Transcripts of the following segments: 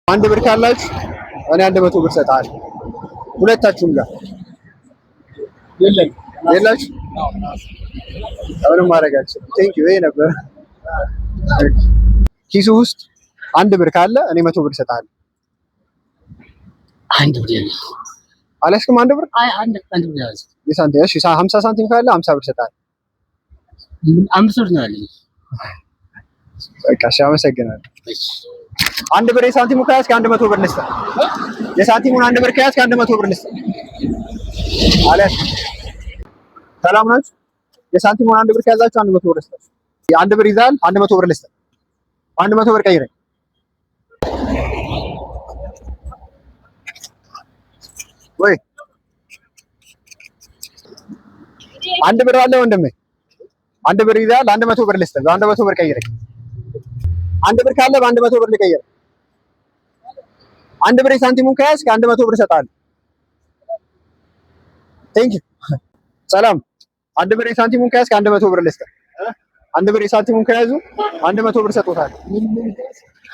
አንድ ብር ካላችሁ እኔ 100 ብር እሰጥሃለሁ። ሁለታችሁም ጋር የላችሁ? ምንም ማድረግ አልችልም። ቴንኪው። ይሄ ነበር። ኪሱ ውስጥ 1 ብር ካለ እኔ 100 ብር እሰጥሃለሁ። 1 ብር አልያዝክም? 1 ብር? አይ 1 ብር ያዝ። የሳንቲም እሺ፣ 50 ሳንቲም ካለ 50 ብር እሰጥሃለሁ። 5 ብር ነው ያለኝ። በቃ እሺ፣ አመሰግናለሁ። 1 ብር የሳንቲሙ ከያዝክ 100 ብር ልስጥህ። የሳንቲሙን 1 ብር ከያዝክ 100 ብር ልስጥህ። አልያዝክም? ሰላም ናችሁ? የሳንቲሙን 1 ብር ከያዛችሁ 100 ብር ልስጥህ። 1 ብር ይዛል፣ 100 ብር ልስጥህ። 100 ብር ቀይረኝ። ወይ 1 ብር አለ ወንድሜ? 1 ብር ይዛል፣ 100 ብር ልስጥህ። 100 ብር ቀይረኝ። 1 ብር ካለ በ100 ብር ልቀይር። 1 ብር የሳንቲሙን ከያዝክ 100 ብር እሰጥሃለሁ። ቴንክ ዩ። ሰላም። 1 ብር የሳንቲሙን ከያዝክ 100 ብር ልስጥህ። 1 ብር የሳንቲሙን ከያዙ 100 ብር ሰጥቶታል።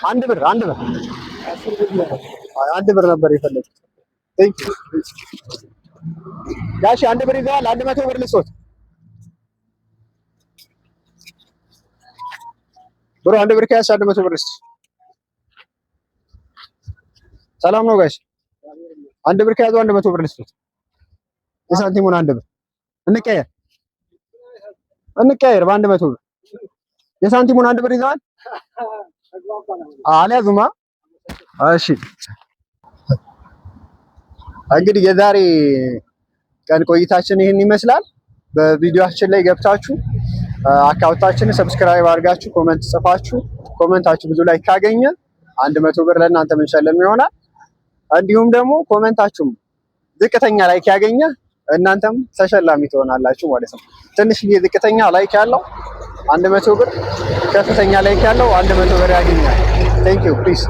1 ብር 1 ብር ነበር የፈለግኩት። ቴንክ ዩ ጋሽ። 1 ብር ይዘዋል፣ 100 ብር ልስጥህ። ብሮ 1 ብር ከያዝክ 100 ብር ልስጥህ። ሰላም ነው ጋሽ? 1 ብር ከያዙ 100 ብር ልስጥህ። የሳንቲሙን 1 ብር እንቀየር በ100 ብር። የሳንቲሙን 1 ብር ይዘዋል? አልያዙማ? እሺ እንግዲህ የዛሬ ቀን ቆይታችን ይህን ይመስላል። በቪዲዮአችን ላይ ገብታችሁ አካውንታችንን ሰብስክራይብ አድርጋችሁ ኮሜንት ጽፋችሁ ኮሜንታችሁ ብዙ ላይ ካገኘ 100 ብር ለእናንተ ምንሸለም ይሆናል። እንዲሁም ደግሞ ኮሜንታችሁ ዝቅተኛ ላይክ ያገኘ እናንተም ተሸላሚ ትሆናላችሁ ማለት ነው። ትንሽዬ ዝቅተኛ ላይክ ያለው 100 ብር፣ ከፍተኛ ላይክ ያለው 100 ብር ያገኛል። ቴንክ ዩ ፕሊዝ